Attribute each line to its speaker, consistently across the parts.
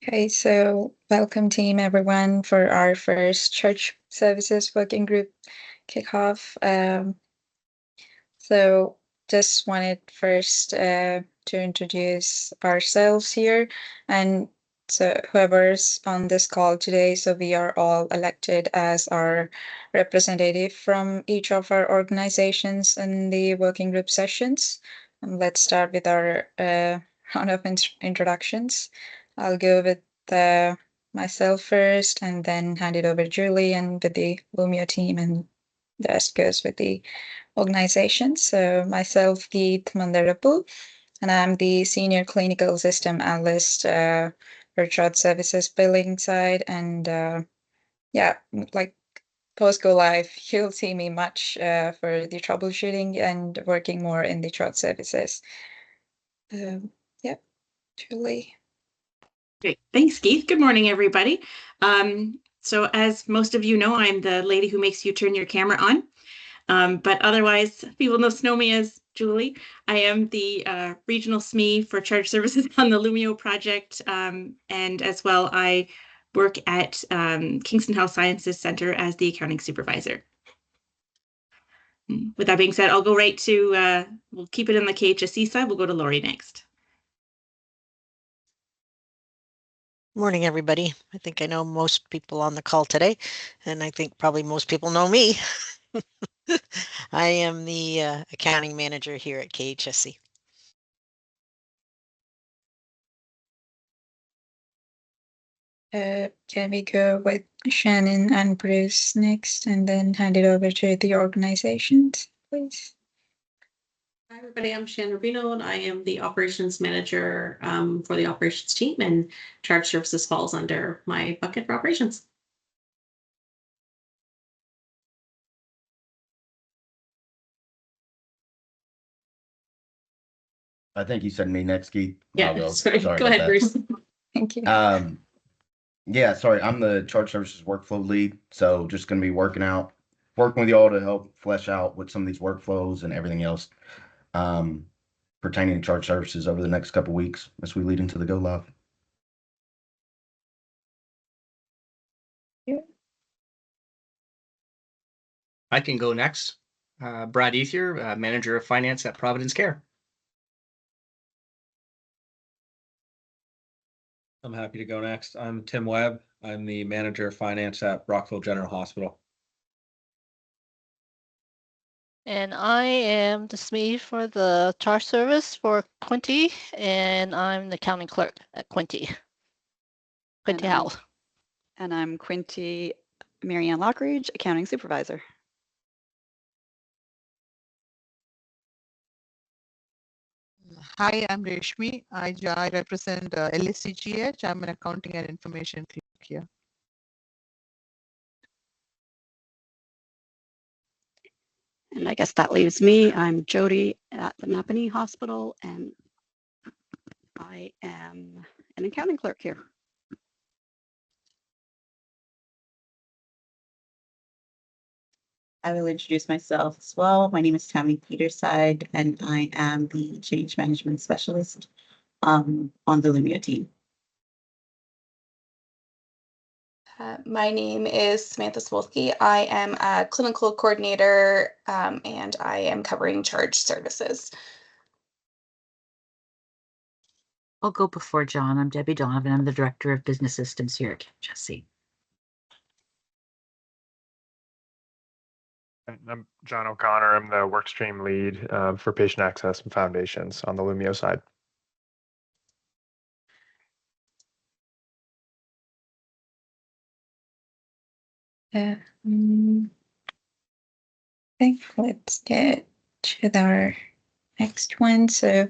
Speaker 1: Okay, so welcome team everyone for our first church services working group kickoff. So just wanted first to introduce ourselves here, and so whoever's on this call today, so we are all elected as our representative from each of our organizations in the working group sessions. Let's start with our round of introductions. I'll go with myself first and then hand it over to Julie and with the Lumio team, and the rest goes with the organization. So myself, Geet Mandarapu, and I'm the Senior Clinical System Analyst for Chart Services Billing side. And yeah, like post-go live, you'll see me much for the troubleshooting and working more in the chart services. Yeah, Julie.
Speaker 2: Great. Thanks, Keith. Good morning, everybody. So as most of you know, I'm the lady who makes you turn your camera on. But otherwise, people know me as Julie. I am the regional SME for charge services on the Lumio project. And as well, I work at Kingston Health Sciences Center as the accounting supervisor. With that being said, I'll go right to, we'll keep it in the KHSC side. We'll go to Lori next.
Speaker 3: Morning, everybody. I think I know most people on the call today, and I think probably most people know me. I am the accounting manager here at KHSC.
Speaker 1: Can we go with Shannon and Bruce next and then hand it over to the organizations, please?
Speaker 4: Hi, everybody. I'm Shannon Rubino, and I am the operations manager for the operations team, and charge services falls under my bucket for operations.
Speaker 5: I think you said me next, Keith.
Speaker 4: Yeah, sorry. Go ahead, Bruce.
Speaker 1: Thank you.
Speaker 5: Yeah, sorry. I'm the charge services workflow lead. So just going to be working with y'all to help flesh out with some of these workflows and everything else pertaining to charge services over the next couple of weeks as we lead into the go live.
Speaker 1: Yeah.
Speaker 6: I can go next. Brad Ethier, manager of finance at Providence Care.
Speaker 7: I'm happy to go next. I'm Tim Webb. I'm the manager of finance at Rockville General Hospital.
Speaker 8: And I am the SME for the charge service for Quinte, and I'm the accounting clerk at Quinte Health.
Speaker 9: And I'm Quinte Marianne Lockridge, accounting supervisor.
Speaker 10: Hi, I'm Reshmi. I represent LSCGH. I'm an accounting and information clerk here.
Speaker 9: And I guess that leaves me. I'm Jody at the Napanee Hospital, and I am an accounting clerk here.
Speaker 11: I will introduce myself as well. My name is Tammy Peterside, and I am the change management specialist on the Lumio team.
Speaker 12: My name is Samantha Swolsky. I am a clinical coordinator, and I am covering charge services.
Speaker 13: I'll go before John. I'm Debbie Donovan. I'm the Director of Business Systems here at KHSC.
Speaker 14: I'm John O'Connor. I'm the workstream lead for patient access and foundations on the Lumio side.
Speaker 1: I think let's get to our next one. So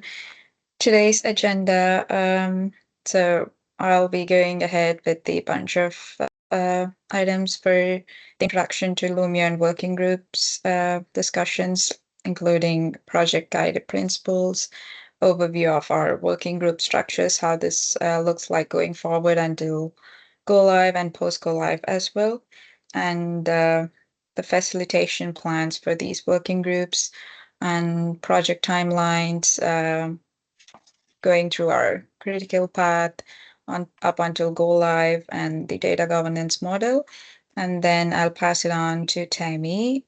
Speaker 1: today's agenda, so I'll be going ahead with the bunch of items for the introduction to Lumio and working groups discussions, including project guided principles, overview of our working group structures, how this looks like going forward until go live and post go live as well. And the facilitation plans for these working groups and project timelines, going through our critical path up until go live and the data governance model. And then I'll pass it on to Tammy.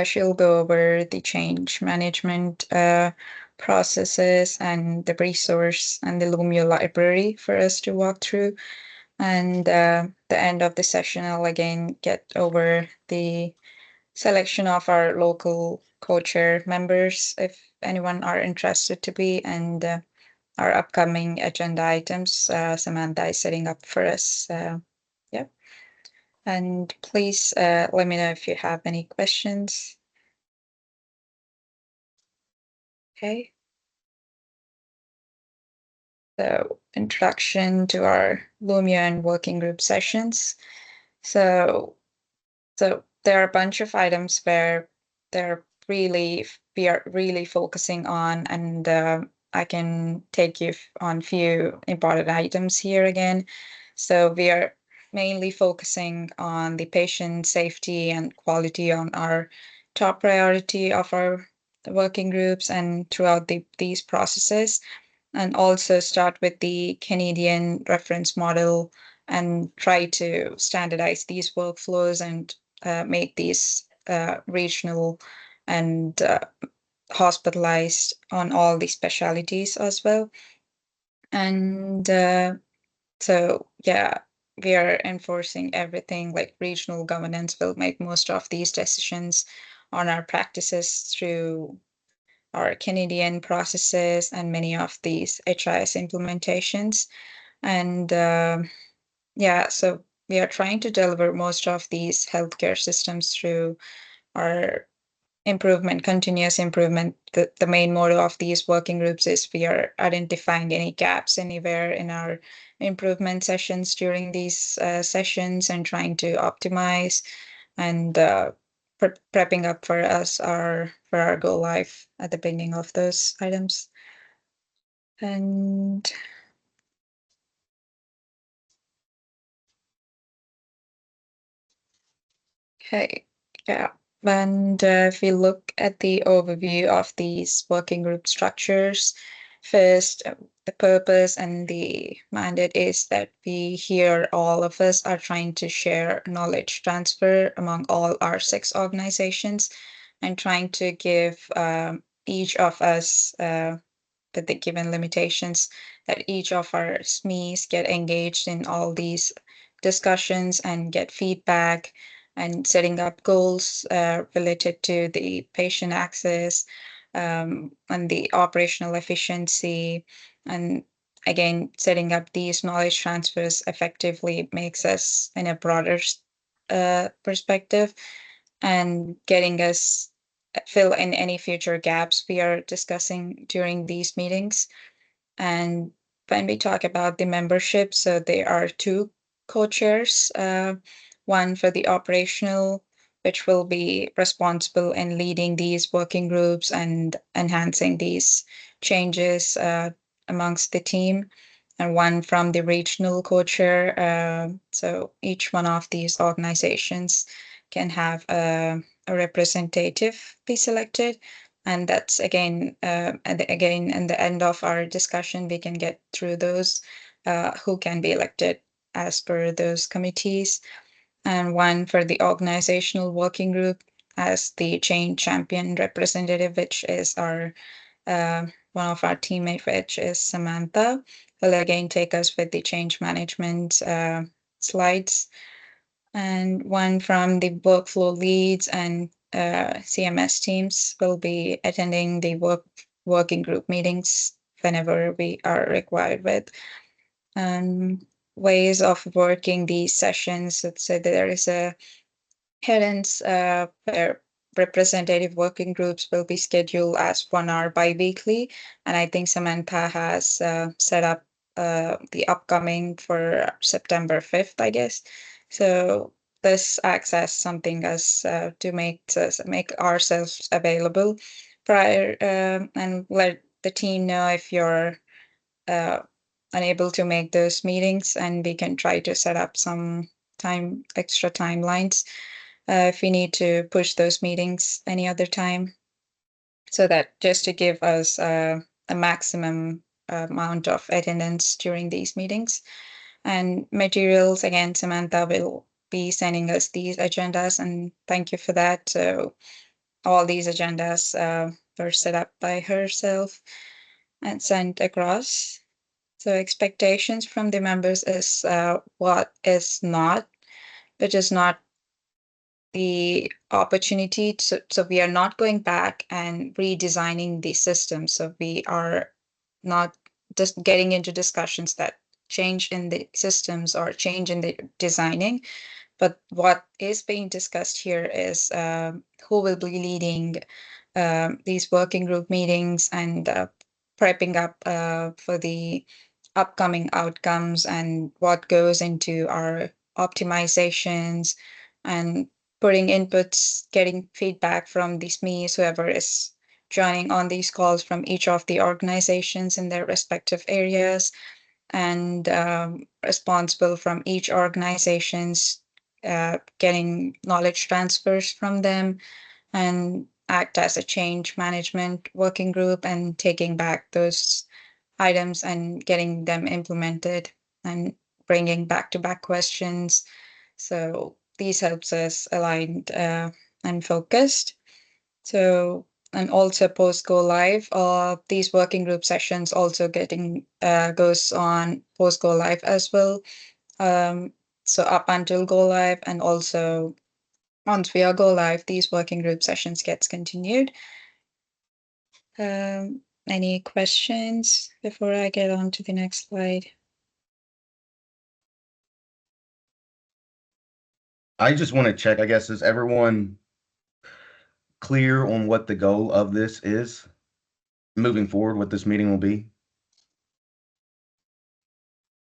Speaker 1: She'll go over the change management processes and the resource and the Lumio library for us to walk through. And the end of the session, I'll again get over the selection of our local co-chair members, if anyone are interested to be, and our upcoming agenda items Samantha is setting up for us. Yeah. And please let me know if you have any questions. Okay. So introduction to our Lumio and working group sessions. So there are a bunch of items where we are really focusing on, and I can take you on few important items here again. So we are mainly focusing on the patient safety and quality on our top priority of our working groups and throughout these processes, and also start with the Canadian reference model and try to standardize these workflows and make these regional and hospitalized on all the specialties as well. And so, yeah, we are enforcing everything like regional governance will make most of these decisions on our practices through our Canadian processes and many of these HIS implementations. And yeah, so we are trying to deliver most of these healthcare systems through our continuous improvement. The main motto of these working groups is we are identifying any gaps anywhere in our improvement sessions during these sessions and trying to optimize and prepping up for our go live at the beginning of those items. And okay, yeah. And if we look at the overview of these working group structures, first, the purpose and the mandate is that we here, all of us are trying to share knowledge transfer among all our 6 organizations and trying to give each of us, with the given limitations, that each of our SMEs get engaged in all these discussions and get feedback and setting up goals related to the patient access and the operational efficiency. And again, setting up these knowledge transfers effectively makes us in a broader perspective and getting us fill in any future gaps we are discussing during these meetings. And when we talk about the membership, so there are 2 co-chairs, one for the operational, which will be responsible in leading these working groups and enhancing these changes amongst the team, and one from the regional co-chair. So each one of these organizations can have a representative be selected. And that's again, in the end of our discussion, we can get through those who can be elected as per those committees. And one for the organizational working group as the change champion representative, which is our one of our teammates, which is Samantha, will again take us with the change management slides. And one from the workflow leads and CMS teams will be attending the working group meetings whenever we are required with. Ways of working these sessions. So there is a cadence where representative working groups will be scheduled as 1 hour bi-weekly. And I think Samantha has set up the upcoming for September 5th, I guess. So this acts as something as to make ourselves available prior and let the team know if you're unable to make those meetings, and we can try to set up some extra timelines. if we need to push those meetings any other time. So that just to give us a maximum amount of attendance during these meetings. And materials, again, Samantha will be sending us these agendas, and thank you for that. So all these agendas were set up by herself and sent across. So expectations from the members is what is not, which is not the opportunity to, so we are not going back and redesigning the system. So we are not just getting into discussions that change in the systems or change in the designing. But what is being discussed here is who will be leading these working group meetings and prepping up for the upcoming outcomes and what goes into our optimizations and putting inputs, getting feedback from the SMEs, whoever is joining on these calls from each of the organizations in their respective areas, and responsible from each organization's getting knowledge transfers from them, and act as a change management working group and taking back those items and getting them implemented and bringing back-to-back questions. So these helps us aligned and focused. So, and also post go live, these working group sessions also getting goes on post go live as well. So up until go live, and also once we are go live, these working group sessions gets continued. Any questions before I get on to the next slide?
Speaker 5: I just want to check, I guess, is everyone clear on what the goal of this is? Moving forward, what this meeting will be?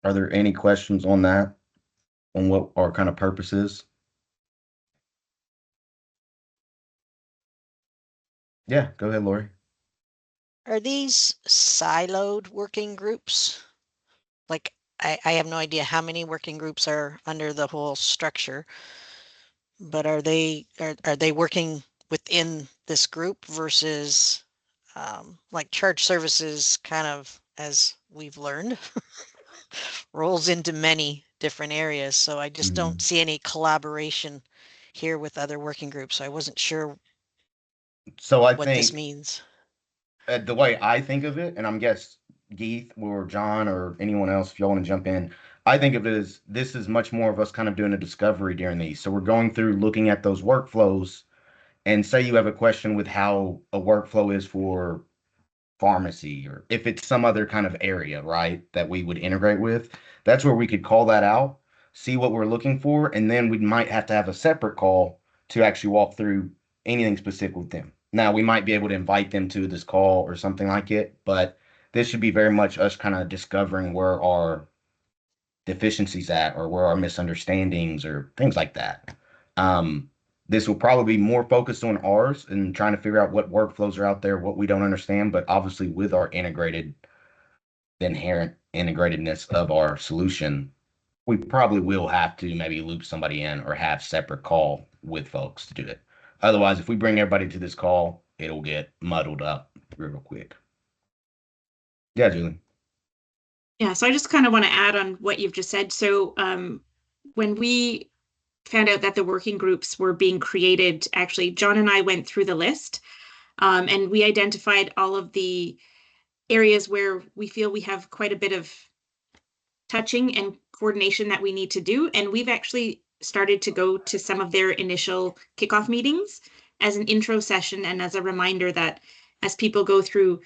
Speaker 5: Are there any questions on that? On what our kind of purpose is? Yeah, go ahead, Lori.
Speaker 3: Are these siloed working groups? Like, I have no idea how many working groups are under the whole structure, but are they working within this group versus like charge services, kind of, as we've learned, rolls into many different areas. So I just don't see any collaboration here with other working groups. So I wasn't sure
Speaker 5: So I
Speaker 3: what this
Speaker 5: think
Speaker 3: means.
Speaker 5: the way I think of it, and I'm guess Geeth or John or anyone else, if y'all want to jump in, I think of it as this is much more of us kind of doing a discovery during these. So we're going through looking at those workflows, and say you have a question with how a workflow is for pharmacy, or if it's some other kind of area, right, that we would integrate with, that's where we could call that out, see what we're looking for, and then we might have to have a separate call to actually walk through anything specific with them. Now, we might be able to invite them to this call or something like it, but this should be very much us kind of discovering where our deficiencies at, or where our misunderstandings or things like that. This will probably be more focused on ours and trying to figure out what workflows are out there, what we don't understand, but obviously with our integrated, the inherent integratedness of our solution, we probably will have to maybe loop somebody in or have separate call with folks to do it. Otherwise, if we bring everybody to this call, it'll get muddled up real quick. Yeah, Julie.
Speaker 2: Yeah, so I just kind of want to add on what you've just said. So when we found out that the working groups were being created, actually, John and I went through the list and we identified all of the areas where we feel we have quite a bit of touching and coordination that we need to do. And we've actually started to go to some of their initial kickoff meetings as an intro session and as a reminder that as people go through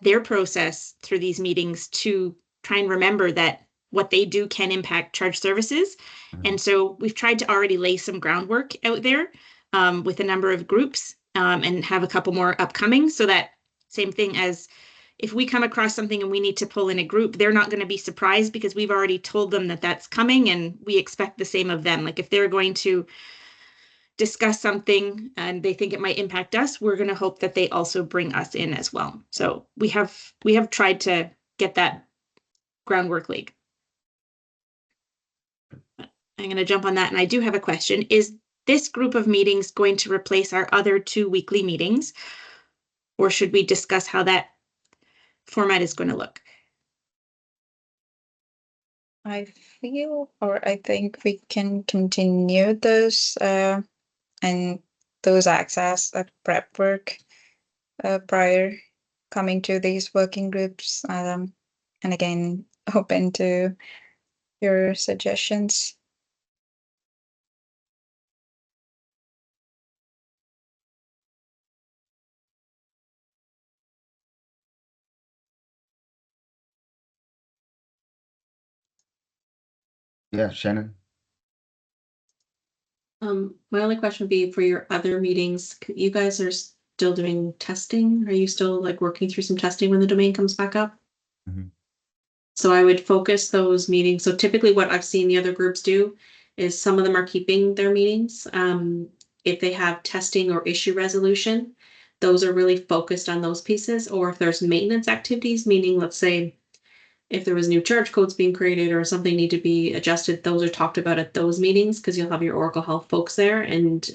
Speaker 2: their process through these meetings, to try and remember that what they do can impact charge services. And so we've tried to already lay some groundwork out there with a number of groups and have a couple more upcoming, so that same thing as if we come across something and we need to pull in a group, they're not going to be surprised because we've already told them that that's coming, and we expect the same of them. Like if they're going to discuss something and they think it might impact us, we're going to hope that they also bring us in as well. So we have tried to get that groundwork laid. I'm going to jump on that, and I do have a question. Is this group of meetings going to replace our other 2 weekly meetings? Or should we discuss how that format is going to look?
Speaker 1: I feel, or I think we can continue those and those access prep work prior coming to these working groups. And again, open to your suggestions.
Speaker 5: Yeah, Shannon.
Speaker 4: My only question would be for your other meetings, you guys are still doing testing? Are you still like working through some testing when the domain comes back up?
Speaker 5: Mhm.
Speaker 4: So I would focus those meetings. So typically what I've seen the other groups do is some of them are keeping their meetings. If they have testing or issue resolution, those are really focused on those pieces. Or if there's maintenance activities, meaning let's say if there was new charge codes being created or something need to be adjusted, those are talked about at those meetings because you'll have your Oracle Health folks there, and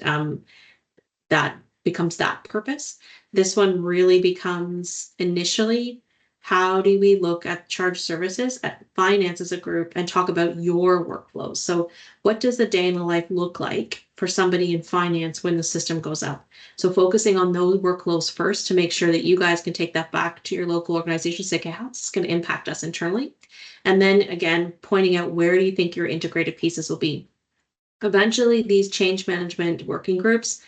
Speaker 4: that becomes that purpose. This one really becomes initially, how do we look at charge services, at finance as a group, and talk about your workflows? So what does the day in the life look like for somebody in finance when the system goes up? So focusing on those workflows first to make sure that you guys can take that back to your local organization, say, okay, how's this going to impact us internally? And then again, pointing out where do you think your integrated pieces will be? Eventually, these change management working groups,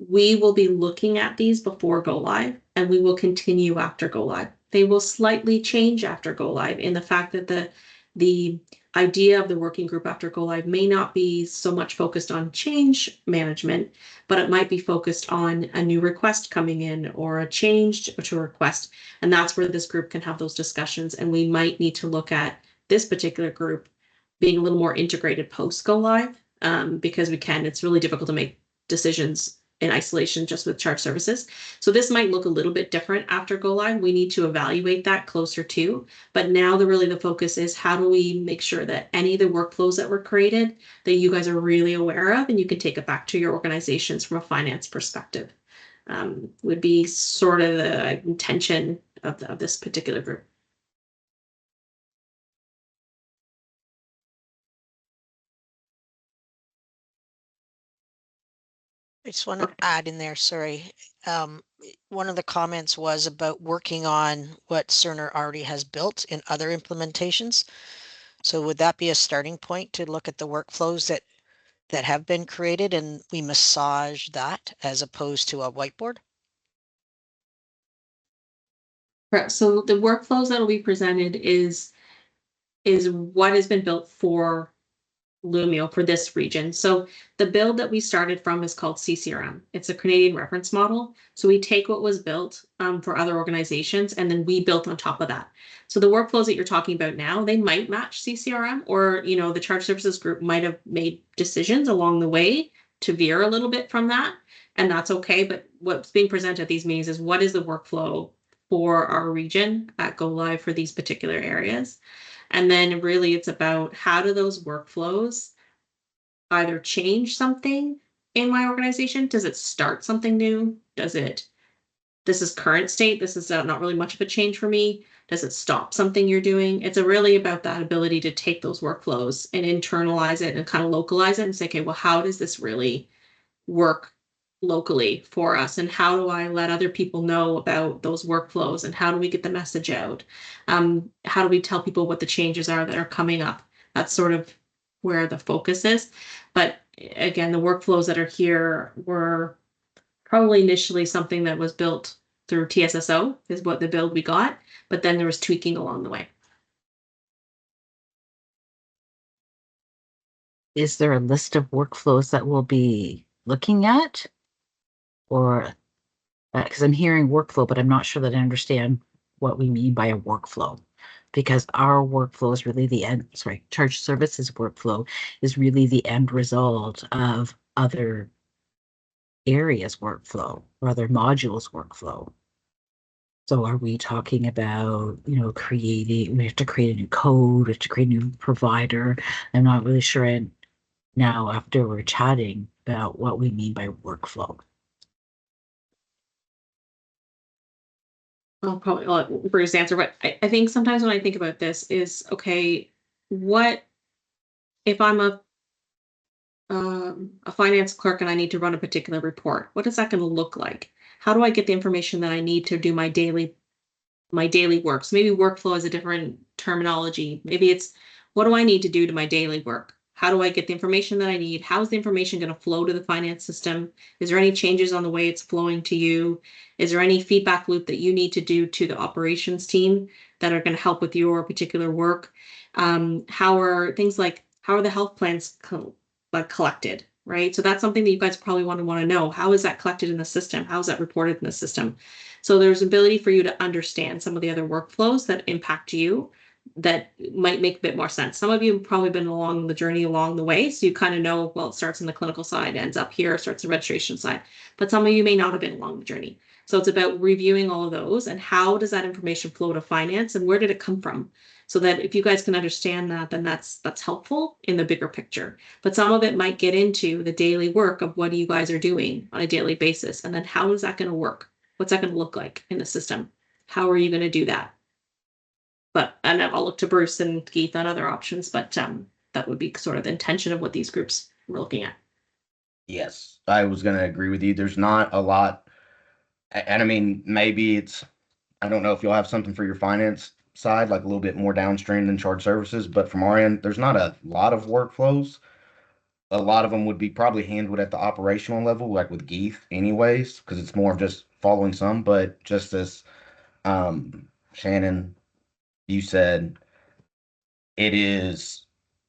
Speaker 4: we will be looking at these before go live, and we will continue after go live. They will slightly change after go live in the fact that the idea of the working group after go live may not be so much focused on change management, but it might be focused on a new request coming in or a change to a request. And that's where this group can have those discussions. And we might need to look at this particular group being a little more integrated post go live, because it's really difficult to make decisions in isolation just with charge services. So this might look a little bit different after go live. We need to evaluate that closer to, but now the focus is how do we make sure that any of the workflows that were created that you guys are really aware of and you can take it back to your organizations from a finance perspective, would be sort of the intention of this particular group.
Speaker 3: I just want to add in there, sorry. One of the comments was about working on what Cerner already has built in other implementations. So would that be a starting point to look at the workflows that have been created and we massage that as opposed to a whiteboard?
Speaker 4: Correct. So the workflows that will be presented is what has been built for Lumio for this region. So the build that we started from is called CCRM. It's a Canadian reference model. So we take what was built for other organizations, and then we built on top of that. So the workflows that you're talking about now, they might match CCRM, or the charge services group might have made decisions along the way to veer a little bit from that, and that's okay. But what's being presented at these meetings is what is the workflow for our region at Go Live for these particular areas. And then really it's about how do those workflows either change something in my organization? Does it start something new? This is current state. This is not really much of a change for me. Does it stop something you're doing? It's really about that ability to take those workflows and internalize it and kind of localize it and say, okay, well, how does this really work locally for us, and how do I let other people know about those workflows, and how do we get the message out? How do we tell people what the changes are that are coming up? That's sort of where the focus is. But again, the workflows that are here were probably initially something that was built through TSSO is what the build we got, but then there was tweaking along the way.
Speaker 13: Is there a list of workflows that we'll be looking at? Or, because I'm hearing workflow, but I'm not sure that I understand what we mean by a workflow. Because our workflow is really charge services workflow is really the end result of other areas workflow or other modules workflow. So are we talking about, we have to create a new code, we have to create a new provider? I'm not really sure now after we're chatting about what we mean by workflow.
Speaker 4: I'll probably let Bruce answer, but I think sometimes when I think about this is, okay, what if I'm a finance clerk and I need to run a particular report? What is that going to look like? How do I get the information that I need to do my daily work? So maybe workflow is a different terminology. Maybe it's, what do I need to do to my daily work? How do I get the information that I need? How is the information going to flow to the finance system? Is there any changes on the way it's flowing to you? Is there any feedback loop that you need to do to the operations team that are going to help with your particular work? How are things like, how are the health plans collected, right? So that's something that you guys probably want to know. How is that collected in the system? How is that reported in the system? So there's ability for you to understand some of the other workflows that impact you that might make a bit more sense. Some of you have probably been along the journey along the way, so you kind of know, well, it starts in the clinical side, ends up here, starts the registration side, but some of you may not have been along the journey. So it's about reviewing all of those and how does that information flow to finance and where did it come from? So that if you guys can understand that, then that's helpful in the bigger picture. But some of it might get into the daily work of what you guys are doing on a daily basis. And then how is that going to work? What's that going to look like in the system? How are you going to do that? But, and I'll look to Bruce and Keith on other options, but that would be sort of the intention of what these groups were looking at.
Speaker 5: Yes, I was going to agree with you. There's not a lot. And I mean, maybe it's, I don't know if you'll have something for your finance side, like a little bit more downstream than charge services, but from our end, there's not a lot of workflows. A lot of them would be probably handled at the operational level, like with Geeth anyways, because it's more of just following some, but just as Shannon, you said, it is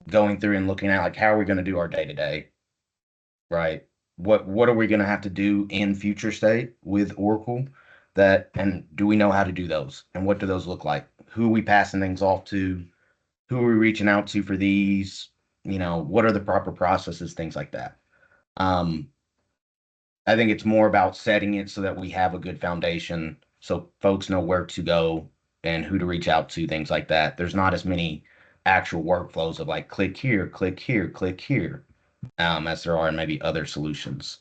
Speaker 5: going through and looking at like, how are we going to do our day to day, right? What are we going to have to do in future state with Oracle that, and do we know how to do those? And what do those look like? Who are we passing things off to? Who are we reaching out to for these? You know, what are the proper processes, things like that. I think it's more about setting it so that we have a good foundation so folks know where to go and who to reach out to, things like that. There's not as many actual workflows of like click here, click here, click here, as there are in maybe other solutions.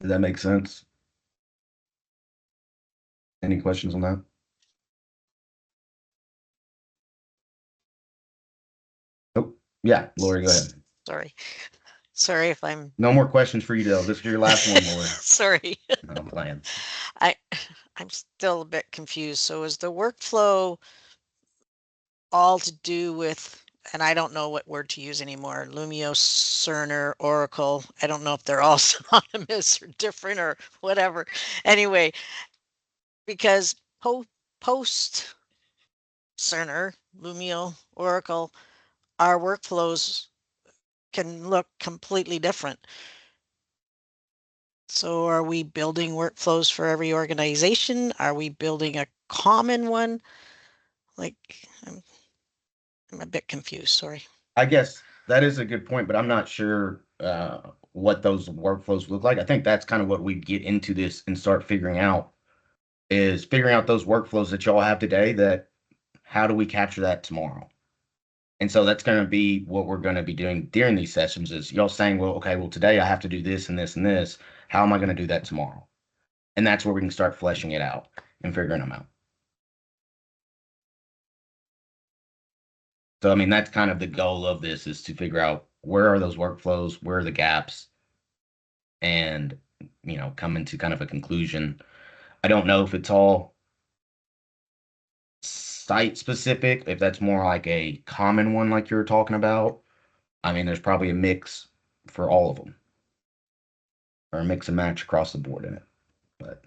Speaker 5: Does that make sense? Any questions on that? Oh, yeah, Lori, go ahead.
Speaker 3: Sorry if I'm.
Speaker 5: No more questions for you, Dale. This is your last one, Lori.
Speaker 3: Sorry.
Speaker 5: No, I'm playing.
Speaker 3: I'm still a bit confused. So is the workflow all to do with, and I don't know what word to use anymore, Lumio, Cerner, Oracle. I don't know if they're all synonymous or different or whatever. Anyway, because post Cerner, Lumio, Oracle, our workflows can look completely different. So are we building workflows for every organization? Are we building a common one? Like, I'm a bit confused, sorry.
Speaker 5: I guess that is a good point, but I'm not sure what those workflows look like. I think that's kind of what we get into this and start figuring out, is figuring out those workflows that y'all have today, that how do we capture that tomorrow? And so that's going to be what we're going to be doing during these sessions, is y'all saying, well, okay, well, today I have to do this and this and this. How am I going to do that tomorrow? And that's where we can start fleshing it out and figuring them out. So, I mean, that's kind of the goal of this, is to figure out where are those workflows, where are the gaps, and, you know, come into kind of a conclusion. I don't know if it's all site specific, if that's more like a common one like you were talking about. I mean, there's probably a mix for all of them, or a mix and match across the board in it. But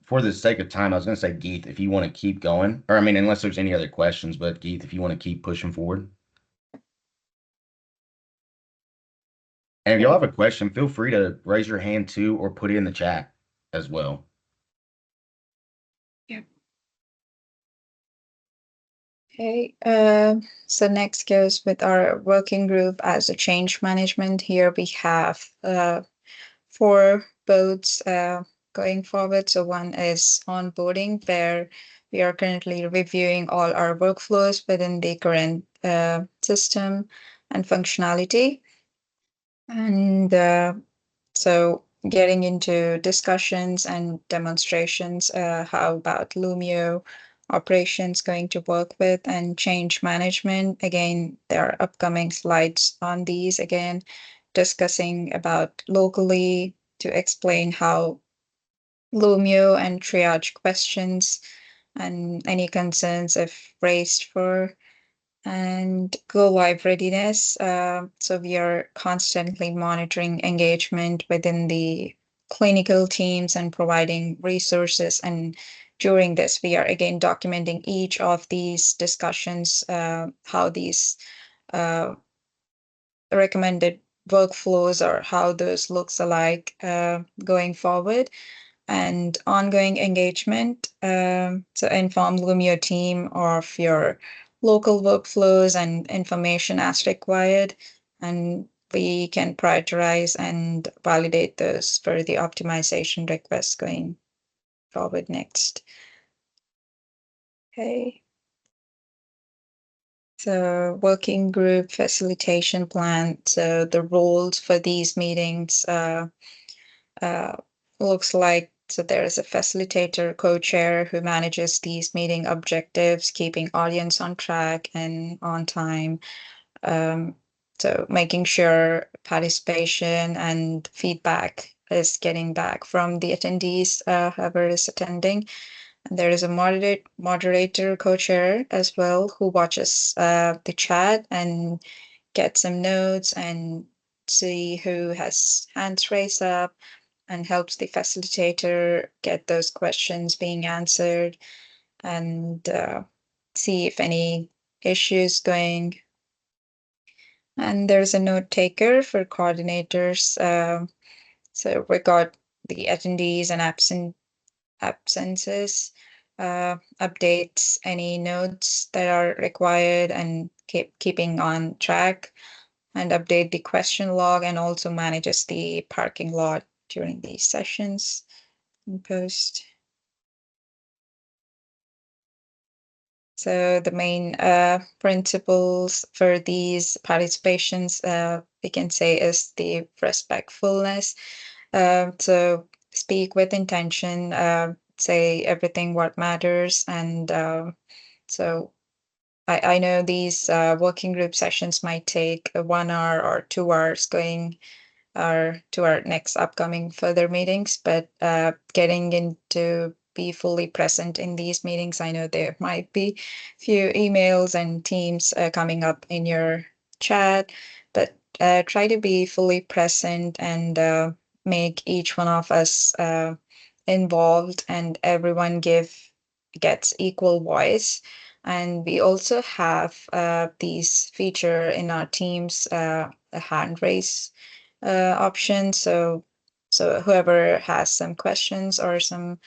Speaker 5: for the sake of time, I was going to say, Geeth, if you want to keep going, or I mean, unless there's any other questions, but Geeth, if you want to keep pushing forward. And if y'all have a question, feel free to raise your hand too, or put it in the chat as well.
Speaker 1: Okay, so next goes with our working group as a change management. Here we have 4 boats going forward. So one is onboarding, where we are currently reviewing all our workflows within the current system and functionality. And so getting into discussions and demonstrations, how about Lumio operations going to work with, and change management. Again, there are upcoming slides on these, again, discussing about locally to explain how Lumio and triage questions and any concerns if raised for, and go live readiness. So we are constantly monitoring engagement within the clinical teams and providing resources. And during this, we are again documenting each of these discussions, how these recommended workflows or how those looks alike going forward, and ongoing engagement. So inform Lumio team of your local workflows and information as required, and we can prioritize and validate those for the optimization requests going forward next. Okay. So working group facilitation plan. So the roles for these meetings looks like, so there is a facilitator, co-chair who manages these meeting objectives, keeping audience on track and on time. So making sure participation and feedback is getting back from the attendees, whoever is attending. And there is a moderator, co-chair as well, who watches the chat and gets some notes and see who has hands raised up, and helps the facilitator get those questions being answered, and see if any issues going. And there's a note taker for coordinators. So regard the attendees and absences, updates any notes that are required, and keeping on track, and update the question log, and also manages the parking lot during these sessions and post. So the main principles for these participations, we can say, is the respectfulness. So speak with intention, say everything what matters. And so I know these working group sessions might take 1 hour or 2 hours going to our next upcoming further meetings, but getting into be fully present in these meetings. I know there might be few emails and teams coming up in your chat, but try to be fully present and make each one of us involved, and everyone gets equal voice. And we also have these feature in our teams, a hand raise option. So whoever has some questions or some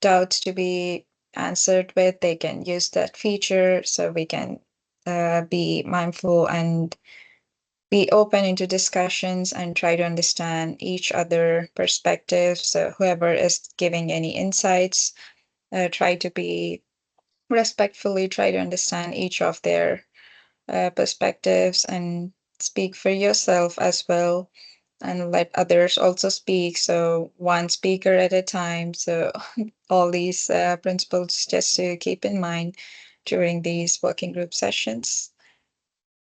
Speaker 1: doubts to be answered with, they can use that feature, so we can be mindful and be open into discussions and try to understand each other perspective. So whoever is giving any insights, try to be respectfully try to understand each of their perspectives, and speak for yourself as well, and let others also speak. So one speaker at a time. So all these principles just to keep in mind during these working group sessions.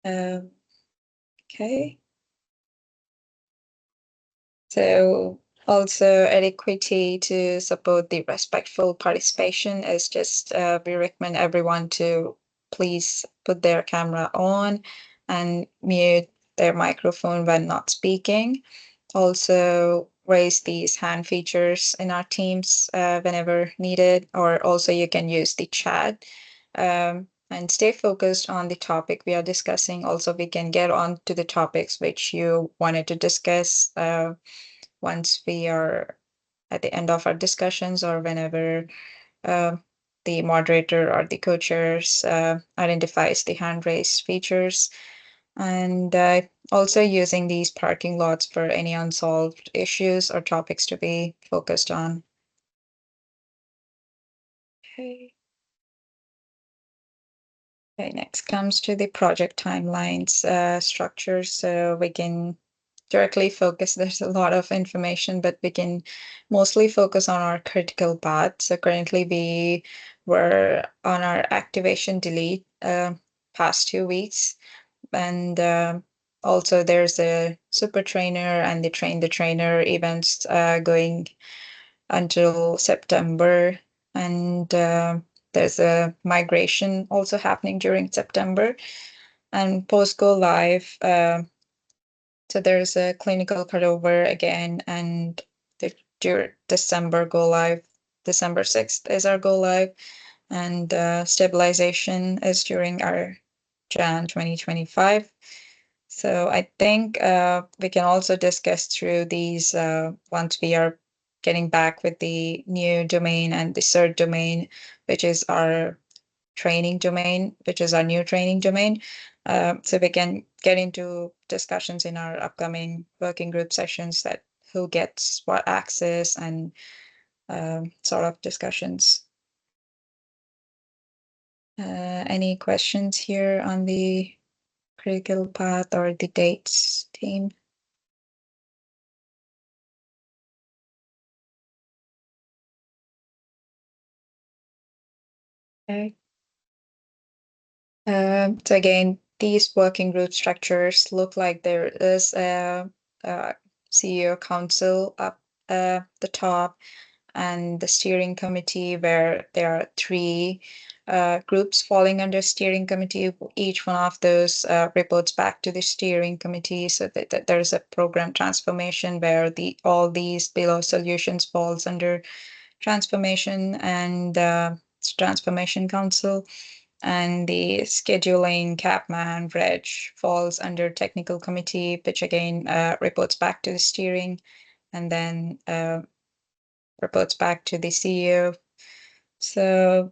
Speaker 1: Okay. So also adequacy to support the respectful participation is just we recommend everyone to please put their camera on and mute their microphone when not speaking. Also raise these hand features in our teams whenever needed, or also you can use the chat, and stay focused on the topic we are discussing. Also, we can get on to the topics which you wanted to discuss once we are at the end of our discussions, or whenever the moderator or the co-chairs identifies the hand raise features, and also using these parking lots for any unsolved issues or topics to be focused on. Okay. Okay, next comes to the project timelines structure. So we can directly focus, there's a lot of information, but we can mostly focus on our critical path. So currently we were on our activation delete past 2 weeks. And also there's a super trainer and the train the trainer events going until September. And there's a migration also happening during September. And post go live, so there's a clinical cutover again, and the December go live. December 6th is our go live, and stabilization is during our Jan 2025. So I think we can also discuss through these once we are getting back with the new domain and the third domain, which is our training domain, which is our new training domain. So we can get into discussions in our upcoming working group sessions that who gets what access and sort of discussions. Any questions here on the critical path or the dates team? Okay. So again, these working group structures look like there is a CEO council up the top, and the steering committee where there are 3 groups falling under steering committee. Each one of those reports back to the steering committee, so that there's a program transformation where all these below solutions falls under transformation and transformation council. And the scheduling, Capman, Reg falls under technical committee, which again reports back to the steering, and then reports back to the CEO. So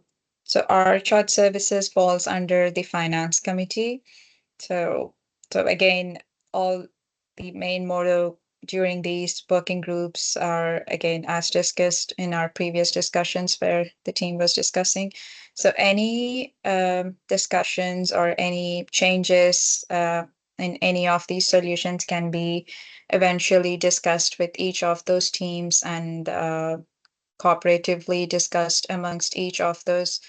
Speaker 1: our chart services falls under the finance committee. So again, all the main motto during these working groups are, again, as discussed in our previous discussions where the team was discussing. So any discussions or any changes in any of these solutions can be eventually discussed with each of those teams and cooperatively discussed amongst each of those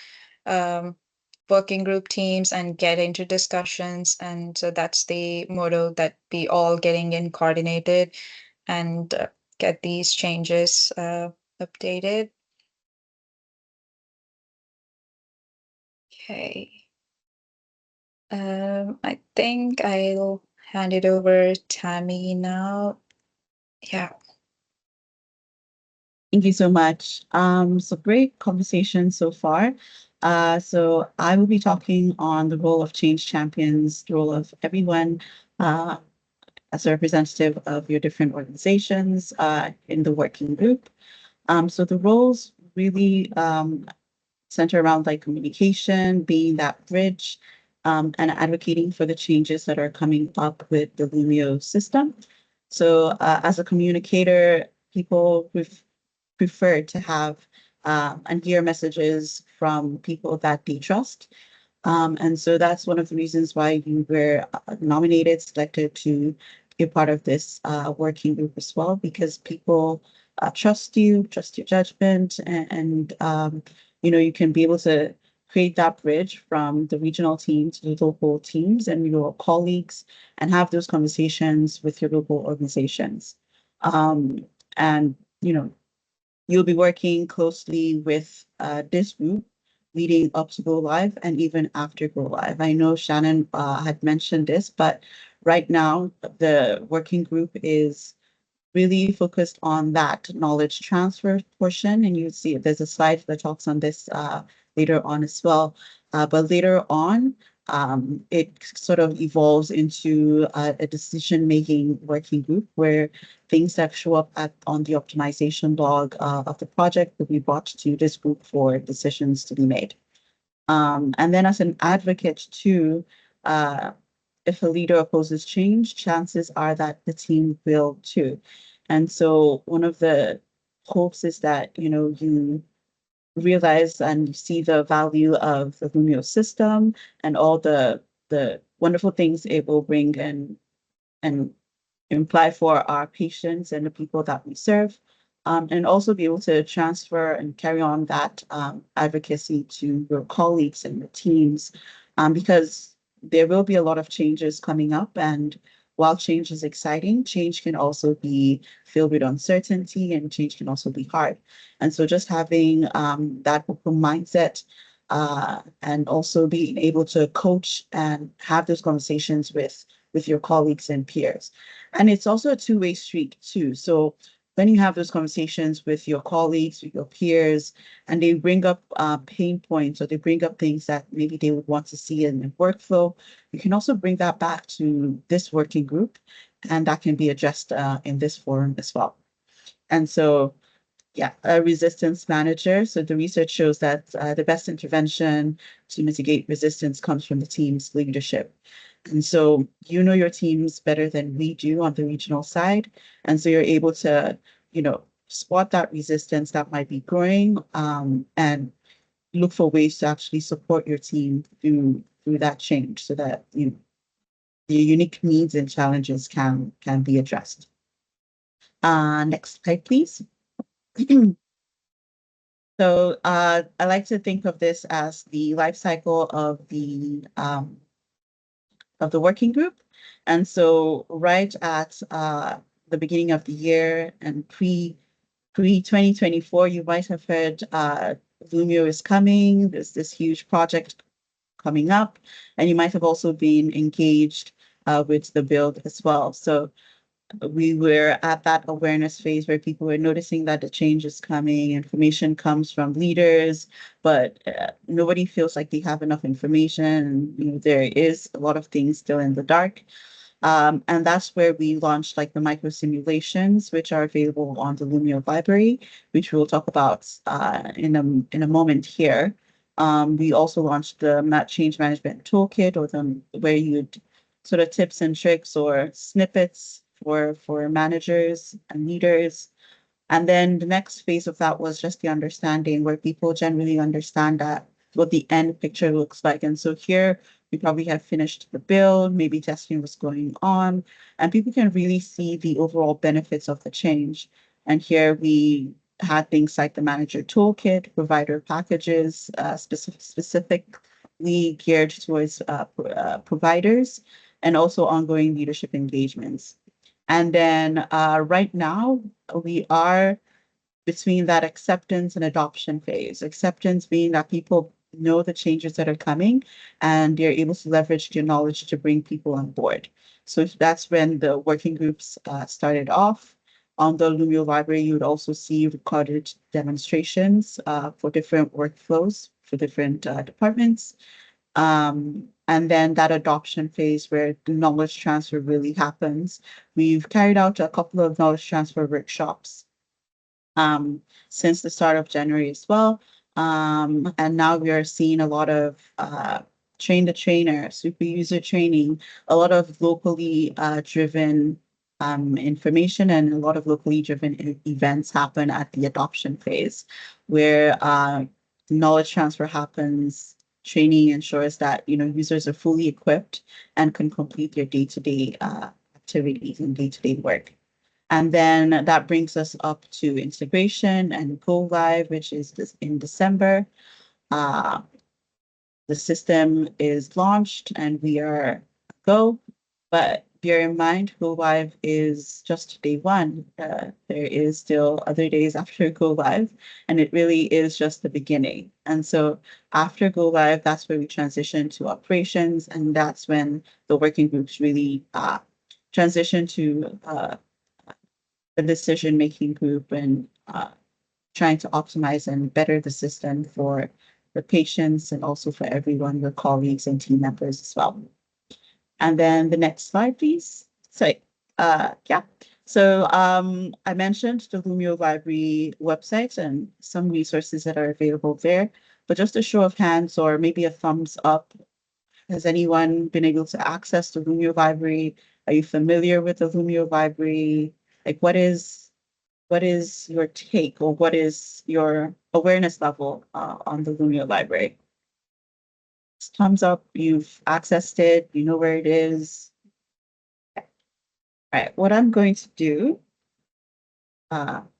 Speaker 1: working group teams and get into discussions. And so that's the motto, that we all getting in coordinated and get these changes updated. Okay. I think I'll hand it over to Tammy now. Yeah.
Speaker 11: Thank you so much. So great conversation so far. So I will be talking on the role of change champions, the role of everyone as a representative of your different organizations in the working group. So the roles really center around like communication, being that bridge, and advocating for the changes that are coming up with the Lumio system. So as a communicator, people prefer to have and hear messages from people that they trust. And so that's one of the reasons why you were nominated, selected to be a part of this working group as well, because people trust you, trust your judgment, and you can be able to create that bridge from the regional team to the local teams and your colleagues and have those conversations with your local organizations. And, you'll be working closely with this group leading up to go live and even after go live. I know Shannon had mentioned this, but right now the working group is really focused on that knowledge transfer portion. And you see there's a slide that talks on this later on as well. But later on, it sort of evolves into a decision-making working group where things that show up on the optimization log of the project will be brought to this group for decisions to be made. And then as an advocate too, if a leader opposes change, chances are that the team will too. And so one of the hopes is that, you realize and you see the value of the Lumio system and all the wonderful things it will bring and imply for our patients and the people that we serve, and also be able to transfer and carry on that advocacy to your colleagues and your teams, because there will be a lot of changes coming up. And while change is exciting, change can also be filled with uncertainty and change can also be hard. And so just having that open mindset and also being able to coach and have those conversations with your colleagues and peers. And it's also a two-way street too. So when you have those conversations with your colleagues, with your peers, and they bring up pain points or they bring up things that maybe they would want to see in the workflow, you can also bring that back to this working group, and that can be addressed in this forum as well. And so, yeah, a resistance manager. So the research shows that the best intervention to mitigate resistance comes from the team's leadership. And so you know your teams better than we do on the regional side. And so you're able to, spot that resistance that might be growing and look for ways to actually support your team through that change so that the unique needs and challenges can be addressed. Next slide, please. So I like to think of this as the life cycle of the working group. And so right at the beginning of the year and pre 2024, you might have heard Lumio is coming. There's this huge project coming up, and you might have also been engaged with the build as well. So we were at that awareness phase where people were noticing that the change is coming, information comes from leaders, but nobody feels like they have enough information. There is a lot of things still in the dark. And that's where we launched like the micro simulations, which are available on the Lumio library, which we'll talk about in a moment here. We also launched the change management toolkit, or where you'd sort of tips and tricks or snippets for managers and leaders. And then the next phase of that was just the understanding, where people generally understand that what the end picture looks like. And so here we probably have finished the build, maybe testing was going on, and people can really see the overall benefits of the change. And here we had things like the manager toolkit, provider packages, specifically geared towards providers, and also ongoing leadership engagements. And then right now, we are between that acceptance and adoption phase. Acceptance being that people know the changes that are coming and they're able to leverage their knowledge to bring people on board. So that's when the working groups started off. On the Lumio library, you would also see recorded demonstrations for different workflows for different departments. And then that adoption phase where the knowledge transfer really happens. We've carried out a couple of knowledge transfer workshops since the start of January as well. And now we are seeing a lot of train the trainer, super user training, a lot of locally driven information, and a lot of locally driven events happen at the adoption phase, where knowledge transfer happens. Training ensures that users are fully equipped and can complete their day-to-day activities and day-to-day work. And then that brings us up to integration and go live, which is in December. The system is launched and we are go, but bear in mind, go live is just day one. There is still other days after go live, and it really is just the beginning. And so after go live, that's where we transition to operations, and that's when the working groups really transition to the decision-making group and trying to optimize and better the system for the patients and also for everyone, your colleagues and team members as well. And then the next slide, please. So, yeah. So I mentioned the Lumio Library website and some resources that are available there, but just a show of hands or maybe a thumbs up. Has anyone been able to access the Lumio Library? Are you familiar with the Lumio Library? Like, what is your take or what is your awareness level on the Lumio Library? Thumbs up, you've accessed it, you know where it is. All right, what I'm going to do,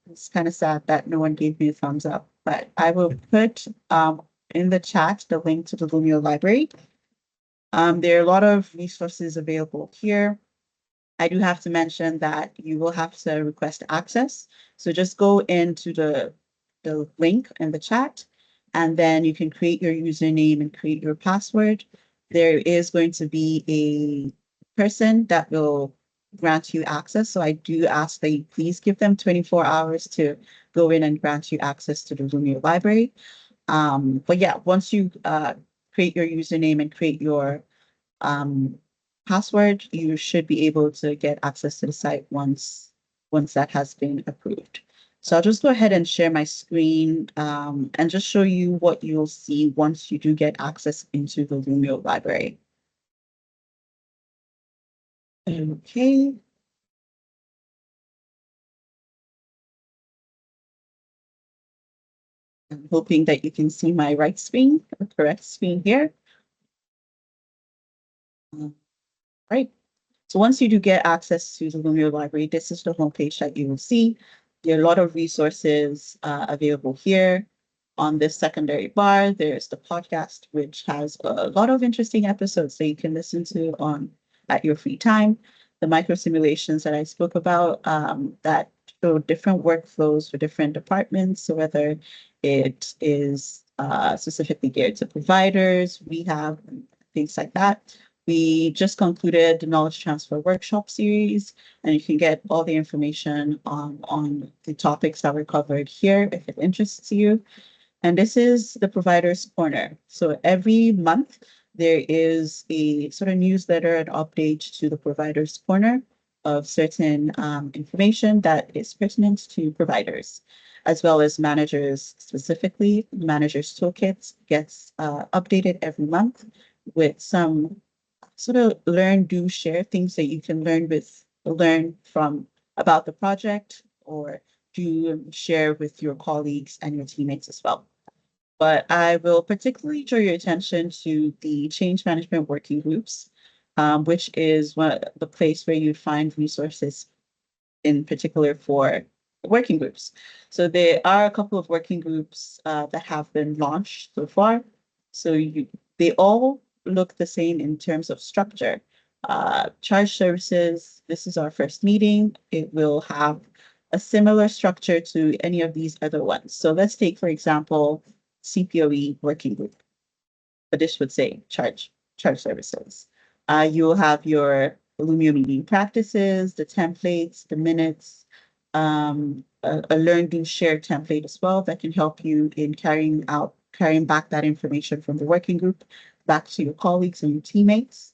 Speaker 11: it's kind of sad that no one gave me a thumbs up, but I will put in the chat the link to the Lumio Library. There are a lot of resources available here. I do have to mention that you will have to request access. So just go into the link in the chat, and then you can create your username and create your password. There is going to be a person that will grant you access. So I do ask that you please give them 24 hours to go in and grant you access to the Lumio Library. But yeah, once you create your username and create your password, you should be able to get access to the site once that has been approved. So I'll just go ahead and share my screen and just show you what you'll see once you do get access into the Lumio Library. Okay. I'm hoping that you can see my right screen, the correct screen here. Right. So once you do get access to the Lumio Library, this is the homepage that you will see. There are a lot of resources available here. On this secondary bar, there's the podcast, which has a lot of interesting episodes that you can listen to at your free time. The micro simulations that I spoke about that show different workflows for different departments. So whether it is specifically geared to providers, rehab, and things like that. We just concluded the knowledge transfer workshop series, and you can get all the information on the topics that were covered here if it interests you. And this is the Provider's Corner. So every month there is a sort of newsletter and update to the Provider's Corner of certain information that is pertinent to providers, as well as managers specifically. Managers Toolkit gets updated every month with some sort of learn, do, share things that you can learn from about the project or do share with your colleagues and your teammates as well. But I will particularly draw your attention to the change management working groups, which is the place where you find resources in particular for working groups. So there are a couple of working groups that have been launched so far. So they all look the same in terms of structure. Charge services, this is our first meeting. It will have a similar structure to any of these other ones. So let's take, for example, CPOE working group. But this would say charge services. You'll have your Lumio meeting practices, the templates, the minutes, a learn, do, share template as well that can help you in carrying back that information from the working group back to your colleagues and your teammates.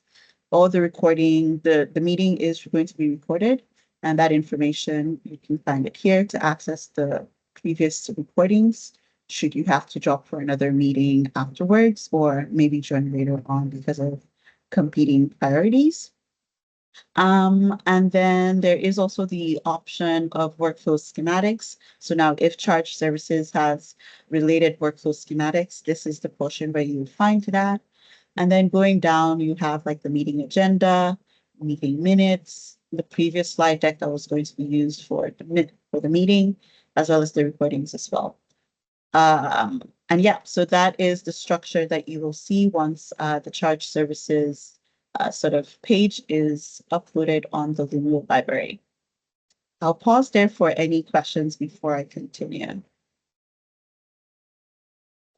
Speaker 11: All the recording, the meeting is going to be recorded, and that information, you can find it here to access the previous recordings, should you have to drop for another meeting afterwards, or maybe join later on because of competing priorities. And then there is also the option of workflow schematics. So now if Charge Services has related workflow schematics, this is the portion where you would find that. And then going down, you have like the meeting agenda, meeting minutes, the previous slide deck that was going to be used for the meeting, as well as the recordings as well. And yeah, so that is the structure that you will see once the Charge Services sort of page is uploaded on the Lumio Library. I'll pause there for any questions before I continue.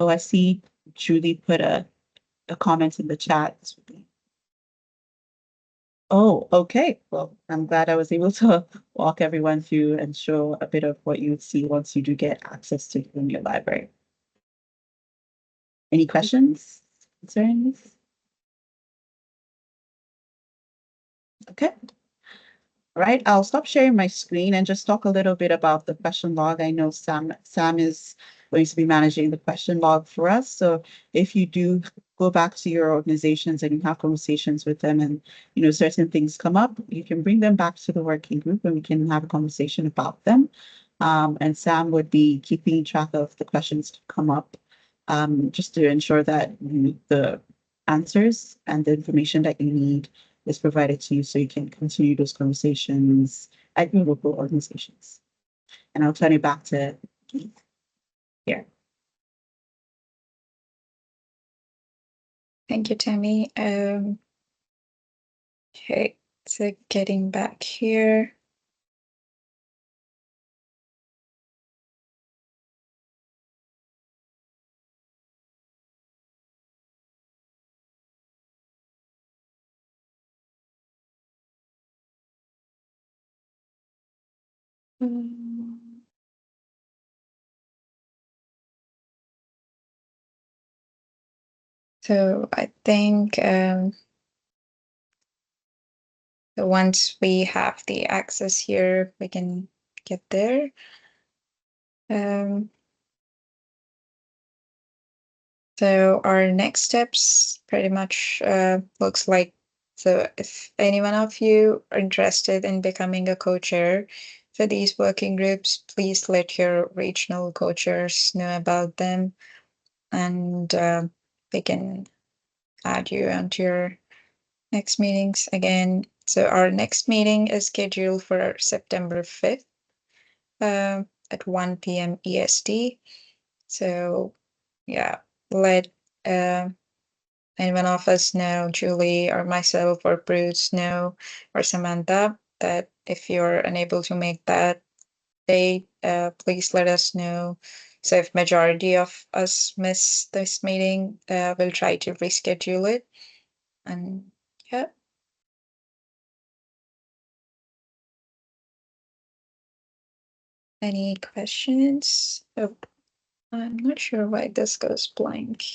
Speaker 11: Oh, I see Julie put a comment in the chat. Oh, okay. Well, I'm glad I was able to walk everyone through and show a bit of what you would see once you do get access to the Lumio Library. Any questions, concerns? Okay. All right, I'll stop sharing my screen and just talk a little bit about the question log. I know Sam is going to be managing the question log for us. So if you do go back to your organizations and you have conversations with them and, you know, certain things come up, you can bring them back to the working group and we can have a conversation about them. And Sam would be keeping track of the questions to come up, just to ensure that the answers and the information that you need is provided to you so you can continue those conversations at your local organizations. And I'll turn it back to Keith here.
Speaker 1: Thank you, Tammy. Okay, so getting back here. So I think once we have the access here, we can get there. So our next steps pretty much looks like, so if any one of you are interested in becoming a co-chair for these working groups, please let your regional co-chairs know about them, and we can add you onto your next meetings again. So our next meeting is scheduled for September 5th at 1 p.m. EST. So yeah, let anyone of us know, Julie or myself or Bruce know, or Samantha, that if you're unable to make that date, please let us know. So if majority of us miss this meeting, we'll try to reschedule it. And yeah. Any questions? Oh, I'm not sure why this goes blank.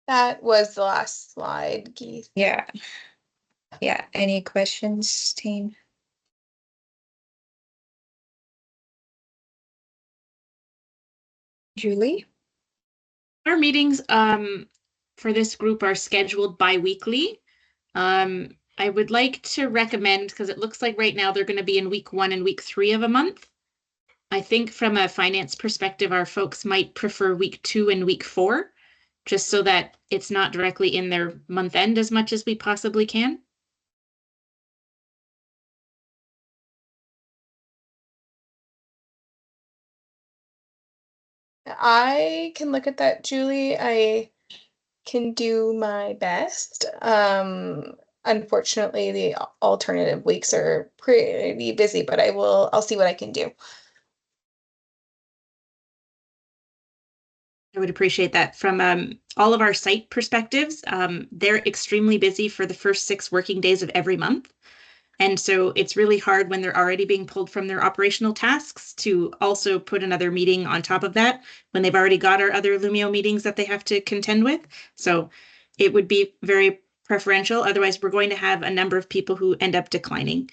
Speaker 12: That was the last slide, Keith.
Speaker 1: Yeah. Yeah. Any questions, team? Julie?
Speaker 2: Our meetings for this group are scheduled bi-weekly. I would like to recommend, because it looks like right now they're going to be in week 1 and week 3 of a month. I think from a finance perspective, our folks might prefer week 2 and week 4, just so that it's not directly in their month end as much as we possibly can.
Speaker 12: I can look at that, Julie. I can do my best. Unfortunately, the alternative weeks are pretty busy, but I'll see what I can do.
Speaker 2: I would appreciate that. From all of our site perspectives, they're extremely busy for the first 6 working days of every month. And so it's really hard when they're already being pulled from their operational tasks to also put another meeting on top of that when they've already got our other Lumio meetings that they have to contend with. So it would be very preferential. Otherwise, we're going to have a number of people who end up declining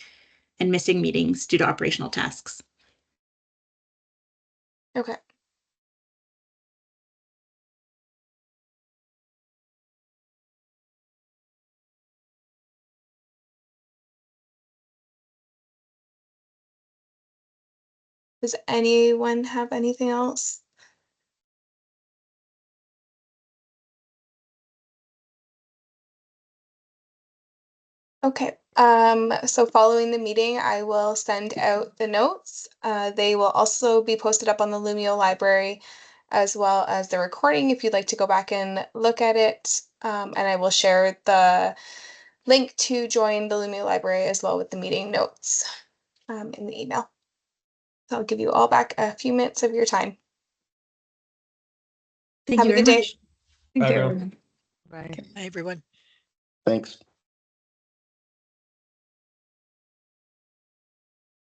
Speaker 2: and missing meetings due to operational tasks.
Speaker 12: Okay. Does anyone have anything else? Okay, so following the meeting, I will send out the notes. They will also be posted up on the Lumio library, as well as the recording if you'd like to go back and look at it. And I will share the link to join the Lumio library as well with the meeting notes in the email. So I'll give you all back a few minutes of your time.
Speaker 2: Thank
Speaker 12: Have
Speaker 2: you
Speaker 12: a good
Speaker 2: very
Speaker 12: day.
Speaker 2: much.
Speaker 1: Thank
Speaker 7: Bye,
Speaker 1: you,
Speaker 7: Bill.
Speaker 1: everyone.
Speaker 10: Bye.
Speaker 3: Hi, everyone.
Speaker 5: Thanks.